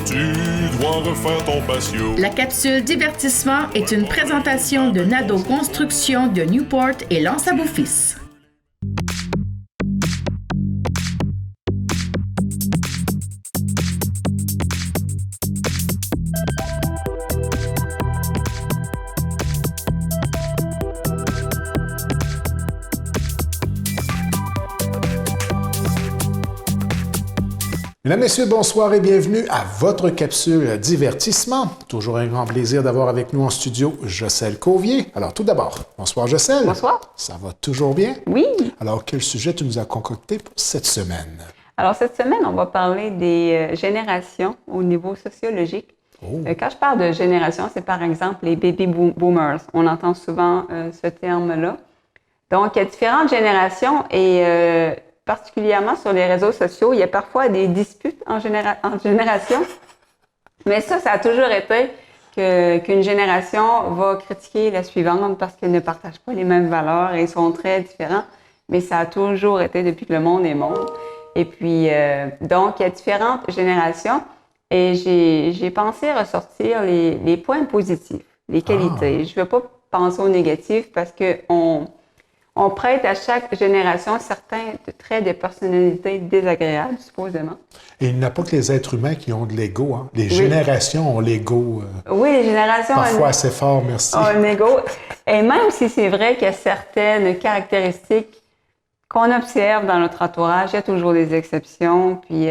Tu dois refaire ton patio. La capsule divertissement est une présentation de Nadeau Construction de Newport et Lance à Beau-Fils. Mesdames, Messieurs, bonsoir et bienvenue à votre capsule divertissement. Toujours un grand plaisir d'avoir avec nous en studio Jocelyne Cauvier. Alors tout d'abord, bonsoir Jocelyne. Bonsoir. Ça va toujours bien? Oui. Alors quel sujet tu nous as concocté pour cette semaine? Alors cette semaine, on va parler des générations au niveau sociologique. Oh. Quand je parle de génération, c'est par exemple les baby boomers. On entend souvent ce terme-là. Donc il y a différentes générations et particulièrement sur les réseaux sociaux, il y a parfois des disputes en génération. Mais ça a toujours été qu'une génération va critiquer la suivante parce qu'elle ne partage pas les mêmes valeurs et sont très différents. Mais ça a toujours été depuis que le monde est monde. Et puis, donc, il y a différentes générations et j'ai pensé ressortir les points positifs, les qualités. Je ne vais pas penser aux négatifs parce qu'on prête à chaque génération certains traits de personnalité désagréables, supposément. Et il n'y a pas que les êtres humains qui ont de l'ego. Hein? Les générations ont l'ego. Oui, les générations parfois assez fort, merci. ont un ego. Et même si c'est vrai qu'il y a certaines caractéristiques qu'on observe dans notre entourage, il y a toujours des exceptions. Puis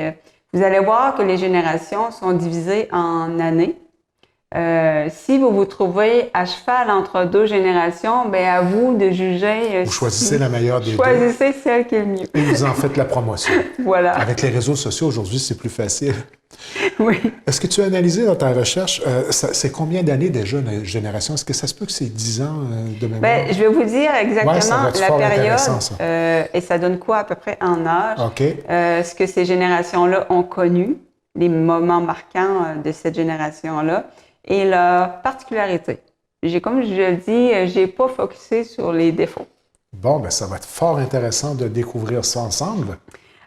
vous allez voir que les générations sont divisées en années. Si vous vous trouvez à cheval entre deux générations, bien à vous de juger. Vous choisissez la meilleure des deux. Choisissez celle qui est le mieux. Et vous en faites la promotion. Voilà. Avec les réseaux sociaux, aujourd'hui, c'est plus facile. Oui. Est-ce que tu as analysé dans ta recherche, c'est combien d'années déjà une génération? Est-ce que ça se peut que c'est 10 ans de mémoire? Bien, je vais vous dire exactement la période et ça donne quoi à peu près en âge. OK. Ce que ces générations-là ont connu, les moments marquants de cette génération-là et leurs particularités. Comme je le dis, j'ai pas focusé sur les défauts. Bon, bien, ça va être fort intéressant de découvrir ça ensemble.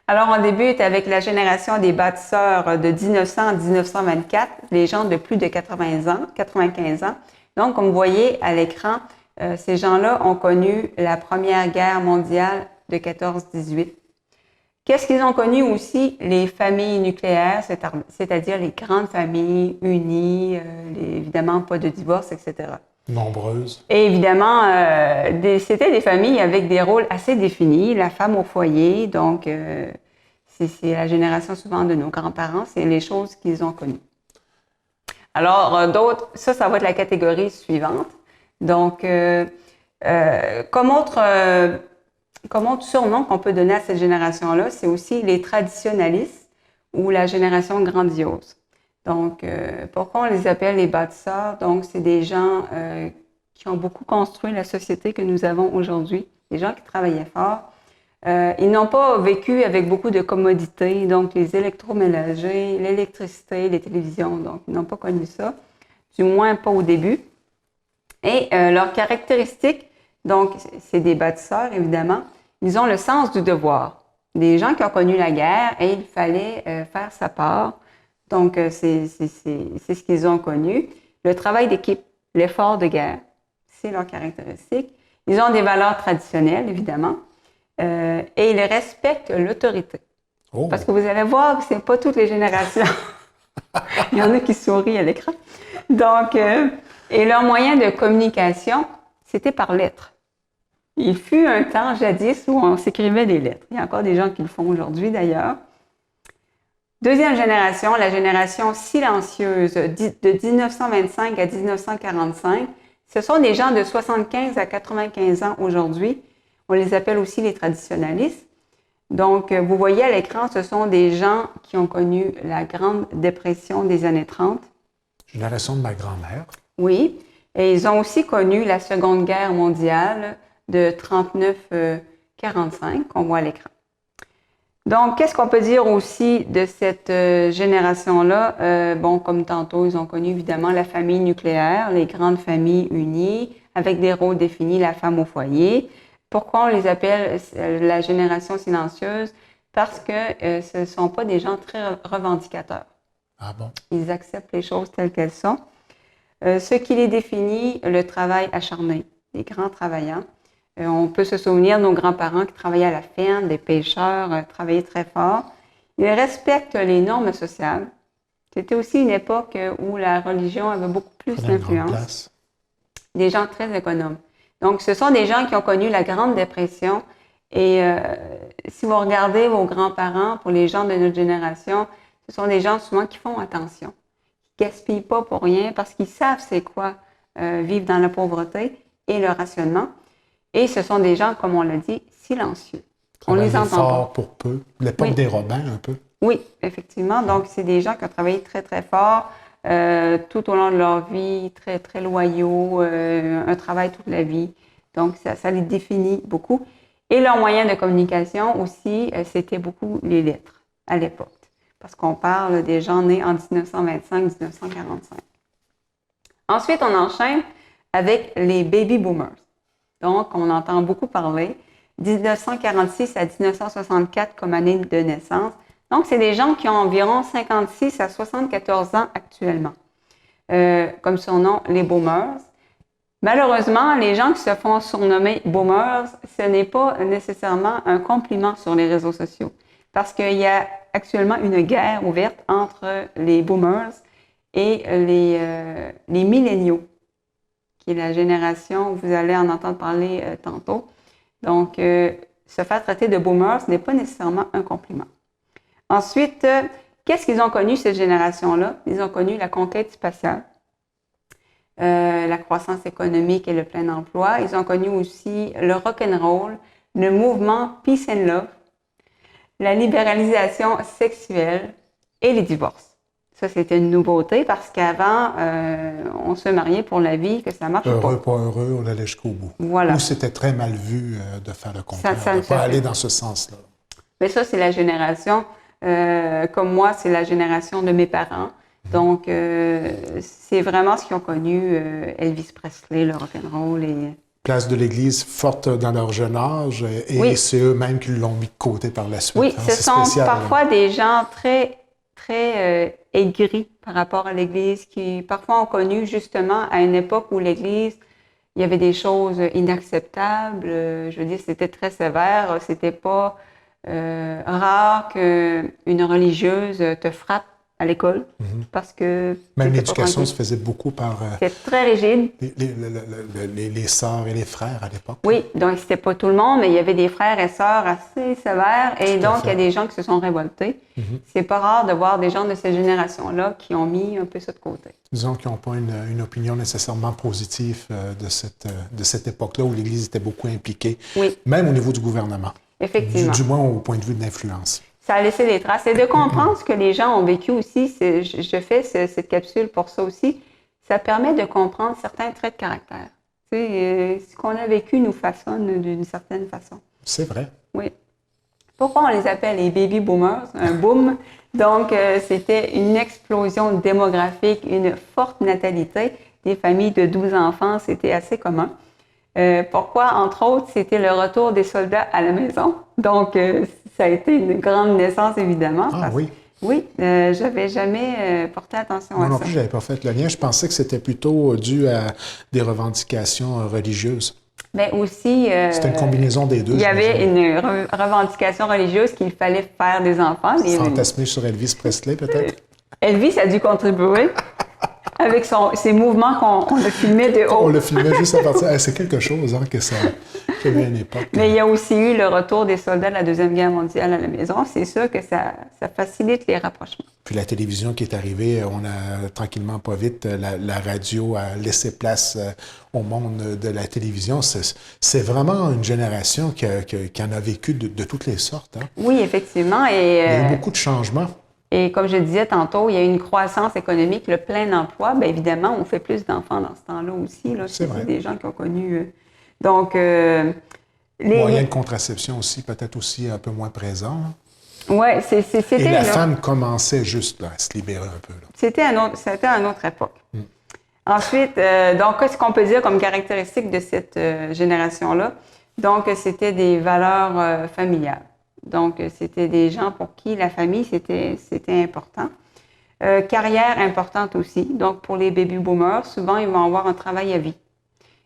Alors, on débute avec la génération des bâtisseurs de 1900 à 1924, les gens de plus de 95 ans. Donc, comme vous voyez à l'écran, ces gens-là ont connu la Première Guerre mondiale de 14-18. Qu'est-ce qu'ils ont connu aussi? Les familles nucléaires, c'est-à-dire les grandes familles unies, évidemment pas de divorce, etc. Nombreuses. Et évidemment, c'était des familles avec des rôles assez définis. La femme au foyer, donc c'est la génération souvent de nos grands-parents, c'est les choses qu'ils ont connues. Alors, d'autres, ça va être la catégorie suivante. Donc, comme autre surnom qu'on peut donner à cette génération-là, c'est aussi les traditionalistes ou la génération grandiose. Donc, pourquoi on les appelle les bâtisseurs? Donc, c'est des gens qui ont beaucoup construit la société que nous avons aujourd'hui, des gens qui travaillaient fort. Ils n'ont pas vécu avec beaucoup de commodités, donc les électroménagers, l'électricité, les télévisions, donc ils n'ont pas connu ça, du moins pas au début. Et leurs caractéristiques, donc c'est des bâtisseurs évidemment, ils ont le sens du devoir. Des gens qui ont connu la guerre et il fallait faire sa part. Donc, c'est ce qu'ils ont connu. Le travail d'équipe, l'effort de guerre, c'est leur caractéristique. Ils ont des valeurs traditionnelles, évidemment, et ils respectent l'autorité. Oh. Parce que vous allez voir que ce n'est pas toutes les générations. Il y en a qui sourient à l'écran. Donc, et leur moyen de communication, c'était par lettres. Il fut un temps jadis où on s'écrivait des lettres. Il y a encore des gens qui le font aujourd'hui, d'ailleurs. Deuxième génération, la génération silencieuse de 1925 à 1945. Ce sont des gens de 75 à 95 ans aujourd'hui. On les appelle aussi les traditionalistes. Donc, vous voyez à l'écran, ce sont des gens qui ont connu la Grande Dépression des années 30. Génération de ma grand-mère. Oui, et ils ont aussi connu la Seconde Guerre mondiale de 39-45, qu'on voit à l'écran. Donc, qu'est-ce qu'on peut dire aussi de cette génération-là? Comme tantôt, ils ont connu évidemment la famille nucléaire, les grandes familles unies, avec des rôles définis, la femme au foyer. Pourquoi on les appelle la génération silencieuse? Parce que ce ne sont pas des gens très revendicateurs. Ah bon? Ils acceptent les choses telles qu'elles sont. Ce qui les définit, le travail acharné, les grands travaillants. On peut se souvenir de nos grands-parents qui travaillaient à la ferme, des pêcheurs, travaillaient très fort. Ils respectent les normes sociales. C'était aussi une époque où la religion avait beaucoup plus d'influence. Des gens très économes. Donc, ce sont des gens qui ont connu la Grande Dépression. Et si vous regardez vos grands-parents, pour les gens de notre génération, ce sont des gens souvent qui font attention, qui ne gaspillent pas pour rien parce qu'ils savent c'est quoi vivre dans la pauvreté et le rationnement. Et ce sont des gens, comme on l'a dit, silencieux. On les entend fort pas. Pour peu. L'époque des Robins, un peu. Oui, effectivement. Donc, c'est des gens qui ont travaillé très, très fort tout au long de leur vie, très, très loyaux, un travail toute la vie. Donc, ça les définit beaucoup. Et leur moyen de communication aussi, c'était beaucoup les lettres à l'époque. Parce qu'on parle des gens nés en 1925-1945. Ensuite, on enchaîne avec les baby boomers. Donc, on entend beaucoup parler. 1946 à 1964 comme année de naissance. Donc, c'est des gens qui ont environ 56 à 74 ans actuellement. Comme surnom, les boomers. Malheureusement, les gens qui se font surnommer boomers, ce n'est pas nécessairement un compliment sur les réseaux sociaux. Parce qu'il y a actuellement une guerre ouverte entre les boomers et les milléniaux, qui est la génération, vous allez en entendre parler tantôt. Donc, se faire traiter de boomer, ce n'est pas nécessairement un compliment. Ensuite, qu'est-ce qu'ils ont connu, cette génération-là? Ils ont connu la conquête spatiale, la croissance économique et le plein emploi. Ils ont connu aussi le rock'n'roll, le mouvement Peace and Love, la libéralisation sexuelle et les divorces. Ça, c'était une nouveauté parce qu'avant, on se mariait pour la vie, que ça marche pas. Heureux, pas heureux, on allait jusqu'au bout. Voilà. Ou c'était très mal vu de faire le contraire, Ça de ne pas aller dans ce sens-là. Mais ça, c'est la génération, comme moi, c'est la génération de mes parents. Donc, c'est vraiment ce qu'ils ont connu, Elvis Presley, le rock'n'roll et... Place de l'Église forte dans leur jeune âge et oui. C'est eux-mêmes qui l'ont mis de côté par la suite. Oui, hein, ce sont spécial, parfois des gens très aigris par rapport à l'Église, qui parfois ont connu justement à une époque où l'Église, il y avait des choses inacceptables. Je veux dire, c'était très sévère. C'était pas rare qu'une religieuse te frappe à l'école parce que... Même l'éducation se faisait beaucoup par... C'était très rigide. Les sœurs et les frères à l'époque. Oui, donc c'était pas tout le monde, mais il y avait des frères et sœurs assez sévères et donc il y a des gens qui se sont révoltés. C'est pas rare de voir des gens de cette génération-là qui ont mis un peu ça de côté. Disons qu'ils n'ont pas une opinion nécessairement positive de cette époque-là où l'Église était beaucoup impliquée, même au niveau du gouvernement. Effectivement. Du moins au point de vue de l'influence. Ça a laissé des traces. Et de comprendre ce que les gens ont vécu aussi, je fais cette capsule pour ça aussi, ça permet de comprendre certains traits de caractère. Tu sais, ce qu'on a vécu nous façonne d'une certaine façon. C'est vrai. Oui. Pourquoi on les appelle les baby boomers? Un boom. Donc, c'était une explosion démographique, une forte natalité. Des familles de 12 enfants, c'était assez commun. Pourquoi? Entre autres, c'était le retour des soldats à la maison. Donc, ça a été une grande naissance, évidemment. Ah oui? Oui, j'avais jamais porté attention à ça. Moi non plus, je n'avais pas fait le lien. Je pensais que c'était plutôt dû à des revendications religieuses. Mais aussi... c'était une combinaison des deux. Il y avait une revendication religieuse qu'il fallait faire des enfants. Fantasmer sur Elvis Presley, peut-être? Elvis a dû contribuer. Avec ses mouvements qu'on le filmait de haut. On le filmait juste à partir... c'est quelque chose que ça qu'il y avait à une époque. Mais il y a aussi eu le retour des soldats de la Deuxième Guerre mondiale à la maison. C'est sûr que ça facilite les rapprochements. Puis la télévision qui est arrivée, on a tranquillement, pas vite, la radio a laissé place au monde de la télévision. C'est vraiment une génération qui en a vécu de toutes les sortes. Hein? Oui, effectivement. Il y a eu beaucoup de changements. Et comme je disais tantôt, il y a une croissance économique, le plein emploi. Bien évidemment, on fait plus d'enfants dans ce temps-là aussi. Là. C'est vrai. Des gens qui ont connu... Donc, moyens de contraception aussi, peut-être aussi un peu moins présents. Oui, c'était... Et la femme commençait juste à se libérer un peu. C'était une autre époque. Ensuite, donc, qu'est-ce qu'on peut dire comme caractéristique de cette génération-là? Donc, c'était des valeurs familiales. Donc, c'était des gens pour qui la famille, c'était important. Carrière importante aussi. Donc, pour les baby boomers, souvent, ils vont avoir un travail à vie.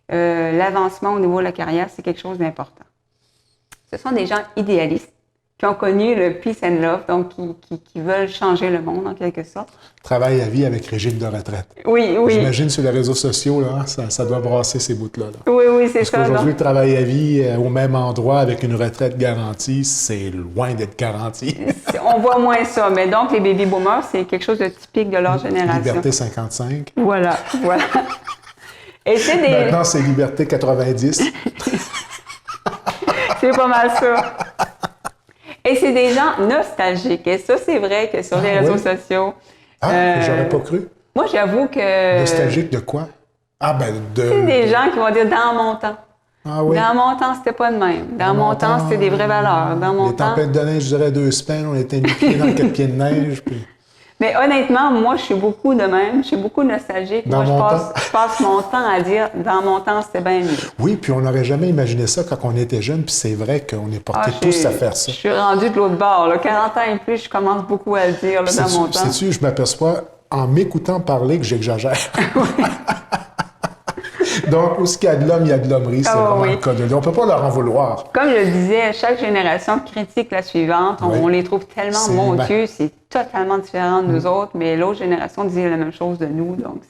L'avancement au niveau de la carrière, c'est quelque chose d'important. Ce sont des gens idéalistes qui ont connu le peace and love, donc qui veulent changer le monde en quelque sorte. Travail à vie avec régime de retraite. Oui, oui. J'imagine sur les réseaux sociaux, là, ça doit brasser ces bouts-là. Là. Oui, oui, c'est ça. Parce qu'aujourd'hui, le travail à vie au même endroit avec une retraite garantie, c'est loin d'être garanti. On voit moins ça, mais donc les baby boomers, c'est quelque chose de typique de leur génération. Liberté 55. Voilà, voilà. Et c'est des... Maintenant, c'est Liberté 90. C'est pas mal ça. Et c'est des gens nostalgiques. Et ça, c'est vrai que sur les réseaux sociaux... J'aurais pas cru. Moi, j'avoue que... Nostalgique de quoi? Ah, ben de... C'est des gens qui vont dire « dans mon temps ». Ah oui. Dans mon temps, c'était pas de même. Dans mon temps, c'était des vraies valeurs. Dans mon les temps... tempêtes de neige, je dirais 2 semaines, on était nu-pieds dans 4 pieds de neige. Puis... Mais honnêtement, moi, je suis beaucoup de même. Je suis beaucoup nostalgique. Dans moi, je passe mon temps à dire « dans mon temps, c'était bien mieux ». Oui, puis on n'aurait jamais imaginé ça quand on était jeune, puis c'est vrai qu'on est portés tous à faire ça. Je suis rendue de l'autre bord. Là. 40 ans et plus, je commence beaucoup à le dire là, dans mon temps. Sais-tu, je m'aperçois, en m'écoutant parler, que j'exagère. Donc, où ce qu'il y a de l'homme, il y a de l'hommerie. C'est vraiment le cas de l'homme. On ne peut pas leur en vouloir. Comme je le disais, chaque génération critique la suivante. On les trouve tellement, mon Dieu, c'est totalement différent de nous autres, mais l'autre génération disait la même chose de nous. Donc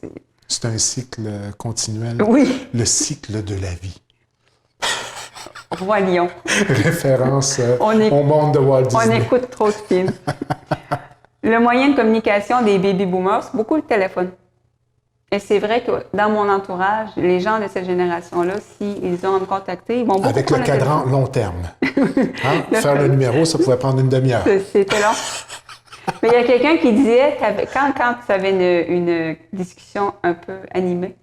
c'est un cycle continuel. Oui. Le cycle de la vie. Roi Lion. Référence au monde de Walt Disney. On écoute trop de films. Le moyen de communication des baby boomers, c'est beaucoup le téléphone. Et c'est vrai que dans mon entourage, les gens de cette génération-là, s'ils ont à me contacter, ils vont beaucoup avec le cadran long terme. Faire le numéro, ça pouvait prendre une demi-heure. C'était long. Mais il y a quelqu'un qui disait, quand tu avais une discussion un peu animée,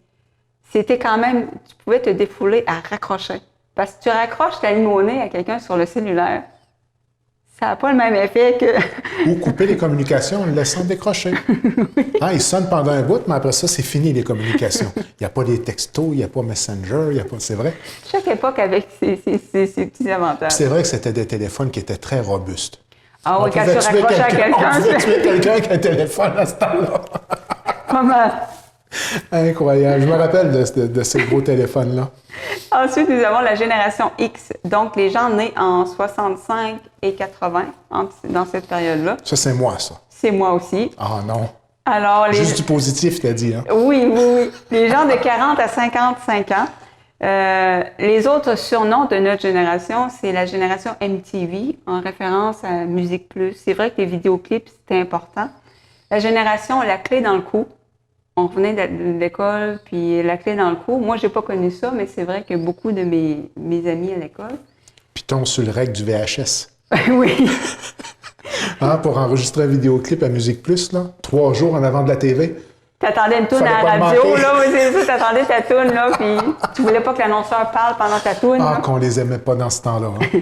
c'était quand même, tu pouvais te défouler à raccrocher. Parce que tu raccroches ta limonée à quelqu'un sur le cellulaire, ça n'a pas le même effet que... Ou couper les communications en le laissant décrocher. Il sonne pendant un bout, mais après ça, c'est fini les communications. Il n'y a pas des textos, il n'y a pas Messenger, il n'y a pas... C'est vrai? Chaque époque avec ses petits avantages. C'est vrai que c'était des téléphones qui étaient très robustes. Ah oui, quand tu raccroches à quelqu'un... On pouvait tuer quelqu'un avec un téléphone à ce temps-là. Comment? Incroyable. Je me rappelle de ces gros téléphones-là. Ensuite, nous avons la génération X, donc les gens nés en 65 et 80, dans cette période-là. Ça, c'est moi, ça. C'est moi aussi. Ah non. Alors, juste du positif, t'as dit, hein? Oui, oui, oui. Les gens de 40 à 55 ans. Les autres surnoms de notre génération, c'est la génération MTV, en référence à Musique Plus. C'est vrai que les vidéoclips, c'était important. La génération La Clé dans le cou. On revenait de l'école, puis la clé dans le cou. Moi, j'ai pas connu ça, mais c'est vrai que beaucoup de mes amis à l'école. Piton sur le rec du VHS. Oui. Pour enregistrer un vidéoclip à Musique Plus, là, 3 jours en avant de la TV. T'attendais une toune à la radio, là, oui, c'est ça, t'attendais ta toune, là, puis tu voulais pas que l'annonceur parle pendant ta toune. Qu'on les aimait pas dans ce temps-là. Hein.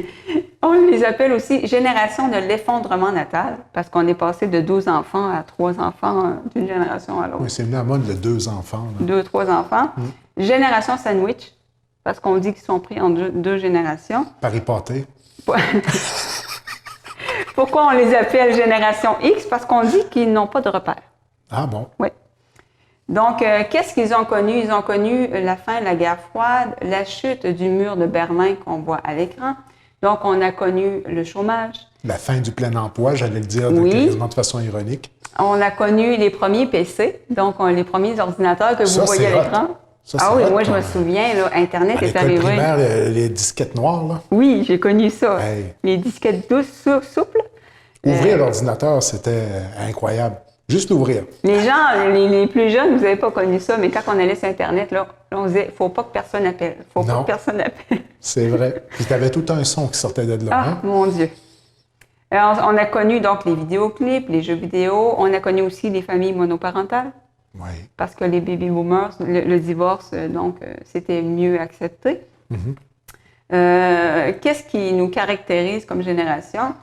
On les appelle aussi génération de l'effondrement natal, parce qu'on est passé de 12 enfants à 3 enfants d'une génération à l'autre. Oui, c'est venu à mode, 2 enfants. 2, 3 enfants. Génération sandwich, parce qu'on dit qu'ils sont pris en 2 générations. Paris pâté. Pourquoi on les appelle génération X? Parce qu'on dit qu'ils n'ont pas de repères. Ah bon? Oui. Donc, qu'est-ce qu'ils ont connu? Ils ont connu la fin de la guerre froide, la chute du mur de Berlin qu'on voit à l'écran. Donc, on a connu le chômage. La fin du plein emploi, j'allais le dire de façon ironique. On a connu les premiers PC, donc les premiers ordinateurs que vous voyez à l'écran. Oui, moi, je me souviens, là, Internet est arrivé. Primaire, les disquettes noires, là. Oui, j'ai connu ça. Hey. Les disquettes douces, souples. Ouvrir l'ordinateur, c'était incroyable. Juste l'ouvrir. Les gens, les plus jeunes, vous n'avez pas connu ça, mais quand on allait sur Internet, là, on disait, il ne faut pas que personne appelle. Faut pas que personne appelle. C'est vrai. Puis tu avais tout un son qui sortait de là. Ah, mon Dieu. Alors, on a connu donc les vidéoclips, les jeux vidéo. On a connu aussi les familles monoparentales. Oui. Parce que les baby boomers, le divorce, donc, c'était mieux accepté. Mm-hmm. Qu'est-ce qui nous caractérise comme génération?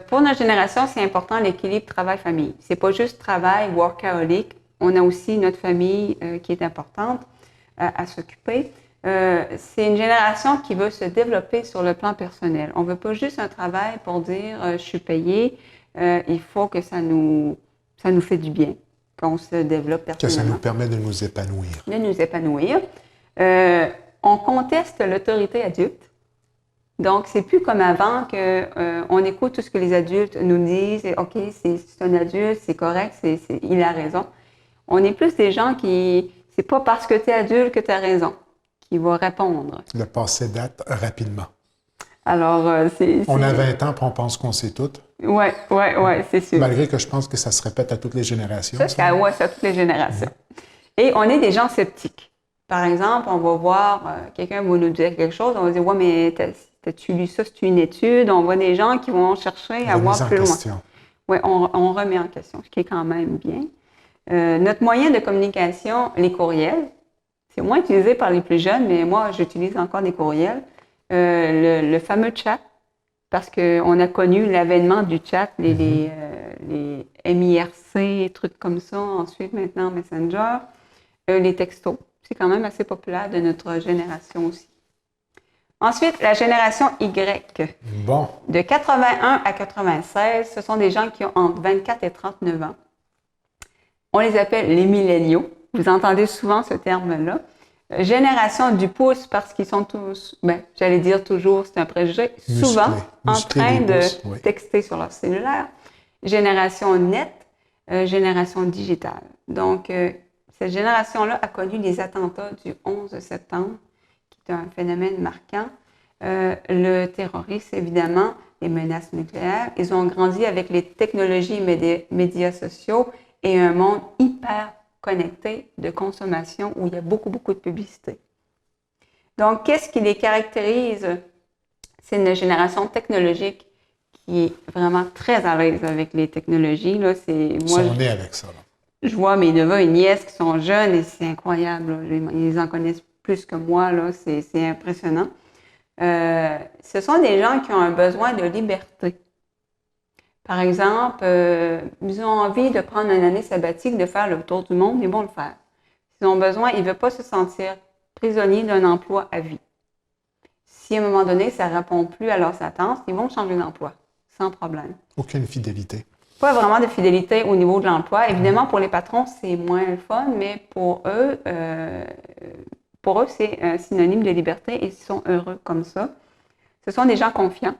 Pour notre génération, c'est important l'équilibre travail-famille. C'est pas juste travail, workaholic. On a aussi notre famille qui est importante à s'occuper. C'est une génération qui veut se développer sur le plan personnel. On veut pas juste un travail pour dire je suis payé. Il faut que ça nous ça nous fait du bien, qu'on se développe Que ça personnellement. nous permet de nous épanouir. De nous épanouir. On conteste l'autorité adulte. Donc, c'est plus comme avant qu'on écoute tout ce que les adultes nous disent. Et, OK, c'est un adulte, c'est correct, il a raison. On est plus des gens qui... C'est pas parce que tu es adulte que tu as raison qui va répondre. Le passé date rapidement. Alors, On a 20 ans puis on pense qu'on sait tout. Oui, c'est sûr. Malgré que je pense que ça se répète à toutes les générations. Ça, c'est à toutes les générations. Et on est des gens sceptiques. Par exemple, on va voir, quelqu'un va nous dire quelque chose, on va dire, ouais, mais t'as-tu lu ça, c'est une étude? On voit des gens qui vont chercher à voir plus loin. Oui, on remet en question, ce qui est quand même bien. Notre moyen de communication, les courriels, c'est moins utilisé par les plus jeunes, mais moi, j'utilise encore des courriels. Le fameux chat, parce qu'on a connu l'avènement du chat, les MIRC, trucs comme ça, ensuite maintenant Messenger, les textos. C'est quand même assez populaire de notre génération aussi. Ensuite, la génération Y. Bon. De 81 à 96, ce sont des gens qui ont entre 24 et 39 ans. On les appelle les milléniaux. Vous entendez souvent ce terme-là. Génération du pouce parce qu'ils sont tous, j'allais dire toujours, c'est un préjugé, souvent en train de texter sur leur cellulaire. Génération net, génération digitale. Donc, cette génération-là a connu les attentats du 11 septembre, qui est un phénomène marquant. Le terrorisme, évidemment, les menaces nucléaires. Ils ont grandi avec les technologies et médias sociaux et un monde hyper connecté de consommation où il y a beaucoup, beaucoup de publicité. Donc, qu'est-ce qui les caractérise? C'est une génération technologique qui est vraiment très à l'aise avec les technologies. Là. Ils sont nés avec ça. Là. Je vois mes neveux et nièces qui sont jeunes et c'est incroyable. Là. Ils en connaissent plus que moi. Là. C'est impressionnant. Ce sont des gens qui ont un besoin de liberté. Par exemple, ils ont envie de prendre une année sabbatique, de faire le tour du monde, ils vont le faire. S'ils ont besoin, ils ne veulent pas se sentir prisonniers d'un emploi à vie. Si à un moment donné, ça ne répond plus à leurs attentes, ils vont changer d'emploi, sans problème. Aucune fidélité. Pas vraiment de fidélité au niveau de l'emploi. Évidemment, pour les patrons, c'est moins le fun, mais pour eux, c'est un synonyme de liberté et ils sont heureux comme ça. Ce sont des gens confiants.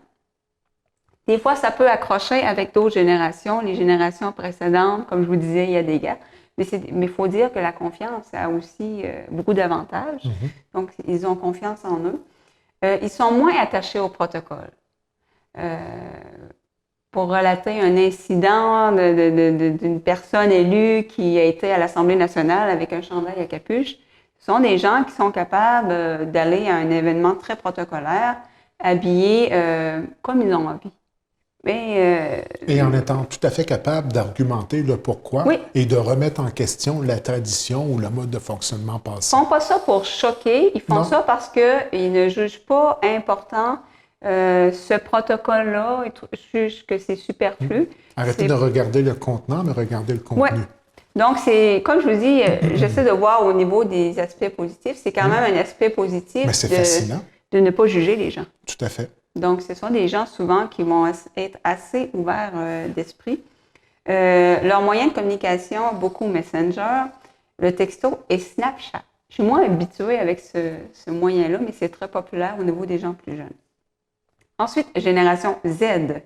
Des fois, ça peut accrocher avec d'autres générations. Les générations précédentes, comme je vous disais, il y a des gaps. Mais il faut dire que la confiance a aussi beaucoup d'avantages. Donc, ils ont confiance en eux. Ils sont moins attachés au protocole. Pour relater un incident d'une personne élue qui a été à l'Assemblée nationale avec un chandail à capuche, ce sont des gens qui sont capables d'aller à un événement très protocolaire, habillés comme ils ont envie. Et en étant tout à fait capable d'argumenter le pourquoi et de remettre en question la tradition ou le mode de fonctionnement passé. Ils ne font pas ça pour choquer, ils font ça parce qu'ils ne jugent pas important ce protocole-là, ils jugent que c'est superflu. Arrêtez de regarder le contenant, mais regardez le contenu. Ouais. Donc, c'est comme je vous dis, j'essaie de voir au niveau des aspects positifs. C'est quand même un aspect positif de ne pas juger les gens. Tout à fait. Donc, ce sont des gens souvent qui vont être assez ouverts d'esprit. Leur moyen de communication, beaucoup Messenger, le texto et Snapchat. Je suis moins habituée avec ce moyen-là, mais c'est très populaire au niveau des gens plus jeunes. Ensuite, génération Z,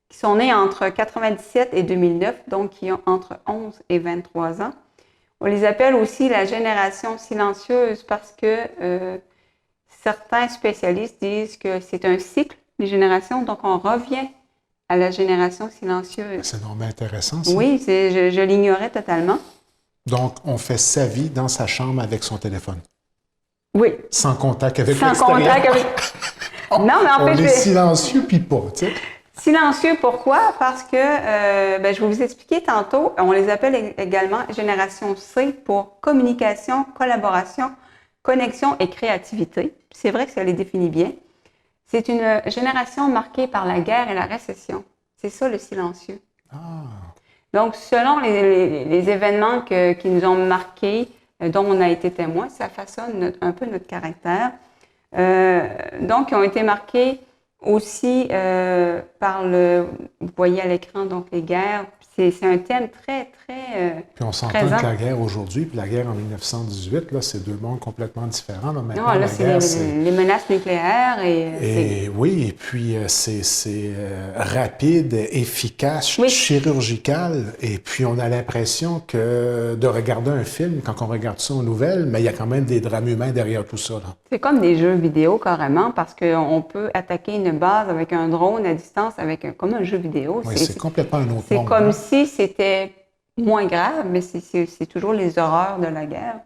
qui sont nés entre 1997 et 2009, donc qui ont entre 11 et 23 ans. On les appelle aussi la génération silencieuse parce que certains spécialistes disent que c'est un cycle des générations, donc on revient à la génération silencieuse. C'est vraiment intéressant, ça. Oui, je l'ignorais totalement. Donc, on fait sa vie dans sa chambre avec son téléphone. Oui. Sans contact avec l'extérieur. Sans contact avec... Non, mais en fait... On est silencieux puis pas, tu sais. Silencieux, pourquoi? Parce que, je vais vous expliquer tantôt, on les appelle également génération C pour communication, collaboration, connexion et créativité. C'est vrai que ça les définit bien. C'est une génération marquée par la guerre et la récession. C'est ça le silencieux. Ah. Donc, selon les événements qui nous ont marqués, dont on a été témoin, ça façonne un peu notre caractère. Donc, ils ont été marqués aussi par vous voyez à l'écran, donc les guerres, c'est un thème très, très Puis on s'entend présent. que la guerre aujourd'hui, puis la guerre en 1918, là, c'est deux mondes complètement différents. Là. Maintenant, Non, là, la c'est guerre, les menaces nucléaires Et oui, et puis c'est rapide, efficace, Oui. chirurgical. Et puis on a l'impression que de regarder un film, quand on regarde ça aux nouvelles, mais il y a quand même des drames humains derrière tout ça. Là. c'est comme des jeux vidéo carrément, parce qu'on peut attaquer une base avec un drone à distance, comme un jeu vidéo. Oui, c'est complètement un autre C'est monde. comme hein. si c'était moins grave, mais c'est toujours les horreurs de la guerre.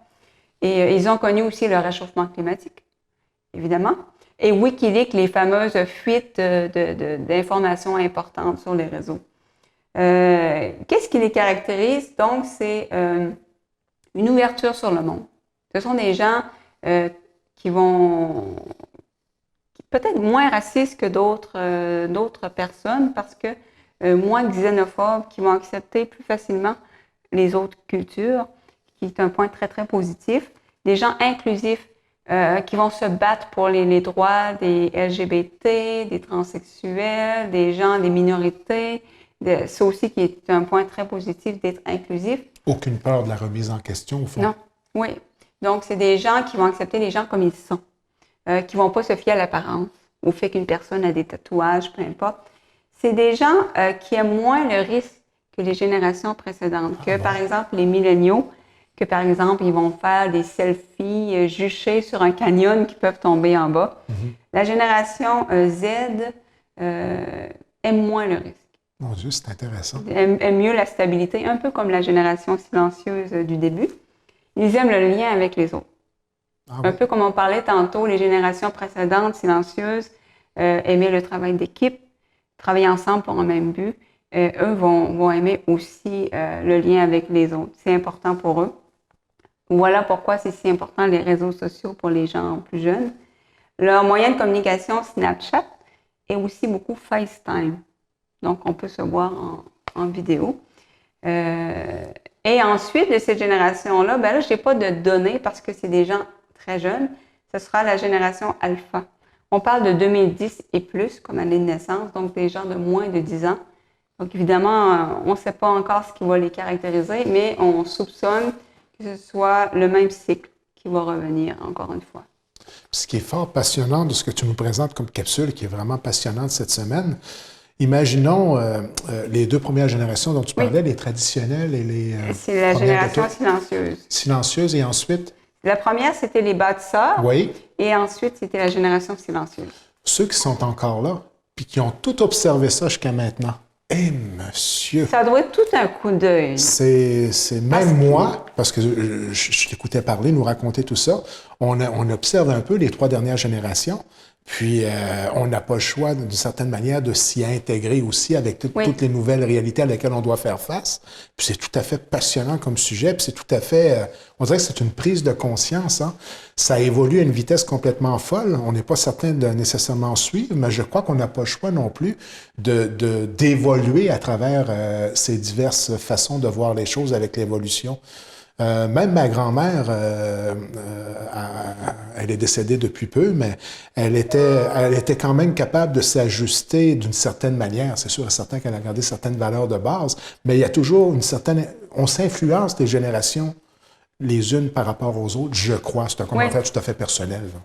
Et ils ont connu aussi le réchauffement climatique, évidemment. Et Wikileaks, les fameuses fuites d'informations importantes sur les réseaux. Qu'est-ce qui les caractérise? Donc, c'est une ouverture sur le monde. Ce sont des gens qui vont peut-être moins racistes que d'autres personnes parce que moins xénophobes, qui vont accepter plus facilement les autres cultures, qui est un point très, très positif. Des gens inclusifs qui vont se battre pour les droits des LGBT, des transsexuels, des gens, des minorités. Ça aussi qui est un point très positif d'être inclusif. Aucune peur de la remise en question, au fond. Non, oui. Donc, c'est des gens qui vont accepter les gens comme ils sont, qui ne vont pas se fier à l'apparence, au fait qu'une personne a des tatouages, peu importe. C'est des gens qui aiment moins le risque que les générations précédentes, par exemple, les milléniaux, que par exemple, ils vont faire des selfies juchés sur un canyon qui peuvent tomber en bas. Mm-hmm. La génération Z aime moins le risque. Mon Dieu, c'est intéressant. Aime mieux la stabilité, un peu comme la génération silencieuse du début. Ils aiment le lien avec les autres. Un peu comme on parlait tantôt, les générations précédentes, silencieuses, aimaient le travail d'équipe, travailler ensemble pour un même but. Eux vont aimer aussi le lien avec les autres. C'est important pour eux. Voilà pourquoi c'est si important les réseaux sociaux pour les gens plus jeunes. Leur moyen de communication, Snapchat, et aussi beaucoup FaceTime. Donc, on peut se voir en vidéo. Et ensuite, de cette génération-là, ben là, je n'ai pas de données parce que c'est des gens très jeunes. Ce sera la génération alpha. On parle de 2010 et plus comme année de naissance, donc des gens de moins de 10 ans. Donc, évidemment, on ne sait pas encore ce qui va les caractériser, mais on soupçonne que ce soit le même cycle qui va revenir encore une fois. Ce qui est fort passionnant de ce que tu nous présentes comme capsule, qui est vraiment passionnante cette semaine, imaginons les deux premières générations dont tu parlais, les traditionnelles et les... c'est la génération silencieuse. Silencieuse, et ensuite? La première, c'était les bâtisseurs. Oui. Et ensuite, c'était la génération silencieuse. Ceux qui sont encore là, puis qui ont tout observé ça jusqu'à maintenant. Eh, monsieur! Ça doit être tout un coup d'œil. C'est même moi, parce que je t'écoutais parler, nous raconter tout ça, on observe un peu les trois dernières générations, puis on n'a pas le choix, d'une certaine manière, de s'y intégrer aussi avec toutes les nouvelles réalités à lesquelles on doit faire face. Puis c'est tout à fait passionnant comme sujet, puis c'est tout à fait... on dirait que c'est une prise de conscience. Hein? Ça évolue à une vitesse complètement folle. On n'est pas certain de nécessairement suivre, mais je crois qu'on n'a pas le choix non plus d'évoluer à travers ces diverses façons de voir les choses avec l'évolution. Même ma grand-mère, elle est décédée depuis peu, mais elle était quand même capable de s'ajuster d'une certaine manière. C'est sûr et certain qu'elle a gardé certaines valeurs de base, mais il y a toujours une certaine... On s'influence des générations les unes par rapport aux autres, je crois. C'est un commentaire tout à fait personnel. Là.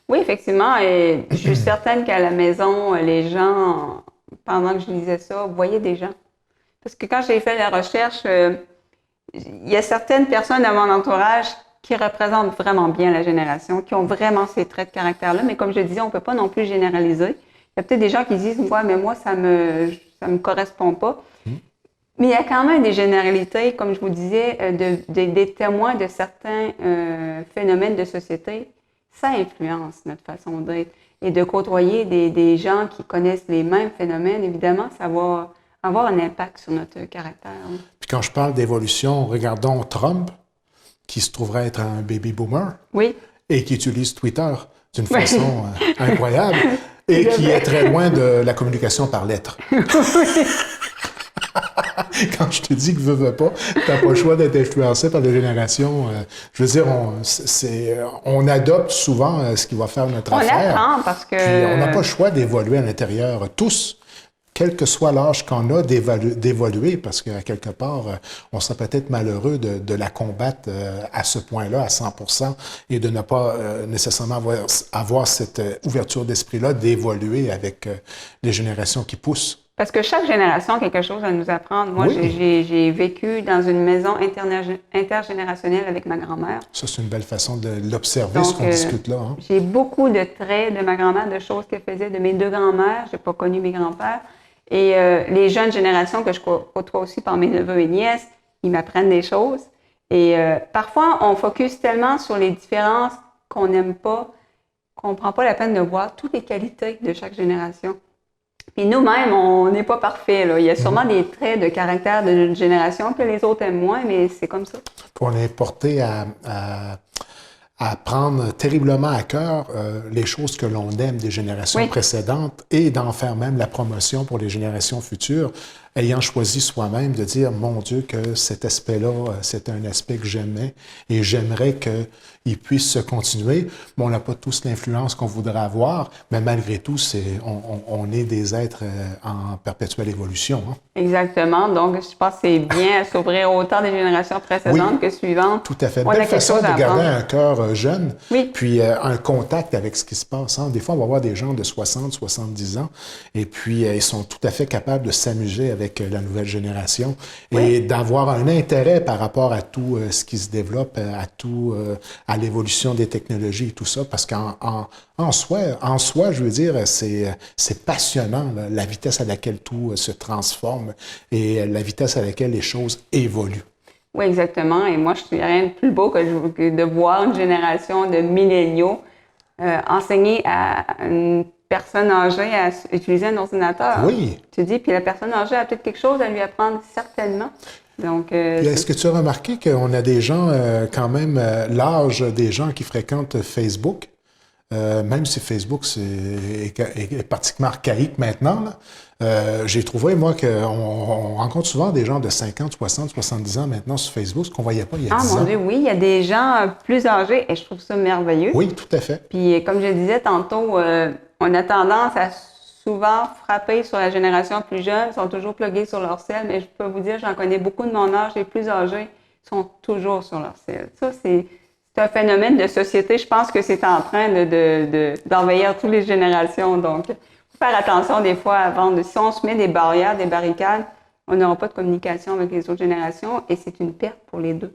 Oui, effectivement. Et je suis certaine qu'à la maison, les gens, pendant que je lisais ça, voyaient des gens. Parce que quand j'ai fait la recherche... il y a certaines personnes dans mon entourage qui représentent vraiment bien la génération, qui ont vraiment ces traits de caractère-là. Mais comme je disais, on ne peut pas non plus généraliser. Il y a peut-être des gens qui disent « Ouais, mais moi, ça me correspond pas. » Mais il y a quand même des généralités, comme je vous disais, des témoins de certains phénomènes de société. Ça influence notre façon d'être. Et de côtoyer des gens qui connaissent les mêmes phénomènes, évidemment, ça va avoir un impact sur notre caractère. Puis quand je parle d'évolution, regardons Trump, qui se trouverait être un baby boomer, et qui utilise Twitter d'une façon incroyable, et qui est très loin de la communication par lettres. Quand je te dis que veux pas, tu n'as pas le choix d'être influencé par les générations. Je veux dire, on adopte souvent ce qui va faire notre affaire. On apprend parce que... Puis on n'a pas le choix d'évoluer à l'intérieur, tous. quel que soit l'âge qu'on a, d'évoluer, parce qu'à quelque part, on serait peut-être malheureux de la combattre à ce point-là, à 100%, et de ne pas nécessairement avoir cette ouverture d'esprit-là, d'évoluer avec les générations qui poussent. Parce que chaque génération a quelque chose à nous apprendre. Moi, Oui. j'ai vécu dans une maison intergénérationnelle avec ma grand-mère. Ça, c'est une belle façon de l'observer, Donc, ce qu'on discute là. Hein? J'ai beaucoup de traits de ma grand-mère, de choses qu'elle faisait, de mes deux grands-mères. J'ai pas connu mes grands-pères. Et les jeunes générations que je côtoie aussi par mes neveux et nièces, ils m'apprennent des choses. Et parfois, on focus tellement sur les différences qu'on n'aime pas, qu'on prend pas la peine de voir toutes les qualités de chaque génération. Puis nous-mêmes, on n'est pas parfait, là. Il y a sûrement des traits de caractère de notre génération que les autres aiment moins, mais c'est comme ça. On est porté à prendre terriblement à cœur les choses que l'on aime des générations précédentes et d'en faire même la promotion pour les générations futures, ayant choisi soi-même de dire, mon Dieu, que cet aspect-là, c'est un aspect que j'aimais et j'aimerais qu'il puisse se continuer. Bon, on n'a pas tous l'influence qu'on voudrait avoir, mais malgré tout, on est des êtres en perpétuelle évolution. Hein? Exactement. Donc, je pense que c'est bien à s'ouvrir autant des générations précédentes que suivantes. Tout à fait. Belle façon de garder un cœur jeune, oui. Puis un contact avec ce qui se passe. Hein? Des fois, on va voir des gens de 60, 70 ans, et puis ils sont tout à fait capables de s'amuser avec la nouvelle génération et d'avoir un intérêt par rapport à tout ce qui se développe, à l'évolution des technologies et tout ça, parce qu'en soi, je veux dire, c'est passionnant, là, la vitesse à laquelle tout se transforme et la vitesse à laquelle les choses évoluent. Oui, exactement. Et moi, je suis rien de plus beau que de voir une génération de milléniaux enseigner à une personne âgée à utiliser un ordinateur. Oui. Tu dis, puis la personne âgée a peut-être quelque chose à lui apprendre, certainement. Donc, est-ce que tu as remarqué qu'on a des gens, quand même, l'âge des gens qui fréquentent Facebook, même si Facebook est pratiquement archaïque maintenant, là, j'ai trouvé, moi, qu'on rencontre souvent des gens de 50, 60, 70 ans maintenant sur Facebook, ce qu'on ne voyait pas il y a 10 ans. Ah mon Dieu, oui, il y a des gens plus âgés et je trouve ça merveilleux. Oui, tout à fait. Puis, comme je disais tantôt, on a tendance à souvent frapper sur la génération plus jeune, ils sont toujours plugués sur leur cell, mais je peux vous dire, j'en connais beaucoup de mon âge, les plus âgés sont toujours sur leur cell. Ça, c'est un phénomène de société. Je pense que c'est en train d'envahir toutes les générations. Donc, il faut faire attention des fois avant. Si on se met des barrières, des barricades, on n'aura pas de communication avec les autres générations et c'est une perte pour les deux.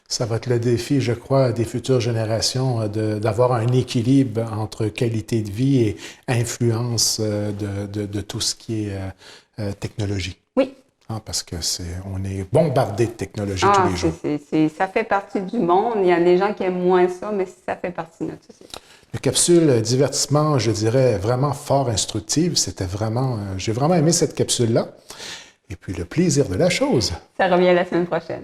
Ça va être le défi, je crois, des futures générations, d'avoir un équilibre entre qualité de vie et influence de tout ce qui est technologie. Oui. Parce que on est bombardé de technologie tous les jours. Ça fait partie du monde. Il y a des gens qui aiment moins ça, mais ça fait partie de notre société. Une capsule divertissement, je dirais, vraiment fort instructive. C'était vraiment... j'ai vraiment aimé cette capsule-là. Et puis le plaisir de la chose. Ça revient la semaine prochaine.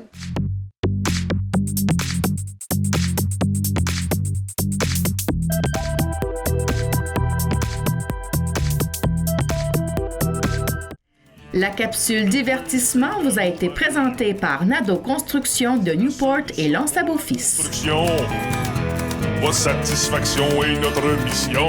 La capsule divertissement vous a été présentée par Nadeau Construction de Newport et Lance-à-Beau-Fils. Votre satisfaction est notre mission.